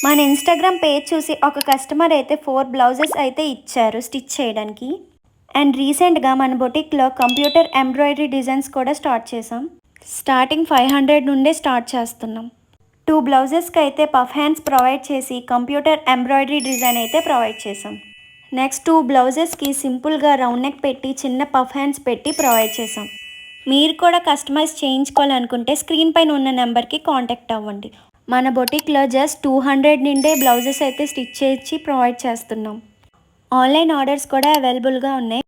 మన Instagram page చూసి ఒక కస్టమర్ అయితే 4 బ్లౌజెస్ అయితే ఇచ్చారు స్టిచ్ చేయడానికి. అండ్ రీసెంట్గా మన బొటిక్లో కంప్యూటర్ ఎంబ్రాయిడరీ డిజైన్స్ కూడా స్టార్ట్ చేసాం. స్టార్టింగ్ 500 నుండే స్టార్ట్ చేస్తున్నాం. 2 బ్లౌజెస్కి అయితే పఫ్ హ్యాండ్స్ ప్రొవైడ్ చేసి కంప్యూటర్ ఎంబ్రాయిడరీ డిజైన్ అయితే ప్రొవైడ్ చేసాం. నెక్స్ట్ 2 బ్లౌజెస్కి సింపుల్గా రౌండ్ నెక్ పెట్టి చిన్న పఫ్ హ్యాండ్స్ పెట్టి ప్రొవైడ్ చేసాం. మీరు కూడా కస్టమైజ్ చేయించుకోవాలనుకుంటే స్క్రీన్ పైన ఉన్న నెంబర్కి కాంటాక్ట్ అవ్వండి. మన బొటిక్లో జస్ట్ 200 నుండే బ్లౌజెస్ అయితే స్టిచ్ చేయించి ప్రొవైడ్ చేస్తున్నాం. ఆన్లైన్ ఆర్డర్స్ కూడా అవైలబుల్గా ఉన్నాయి.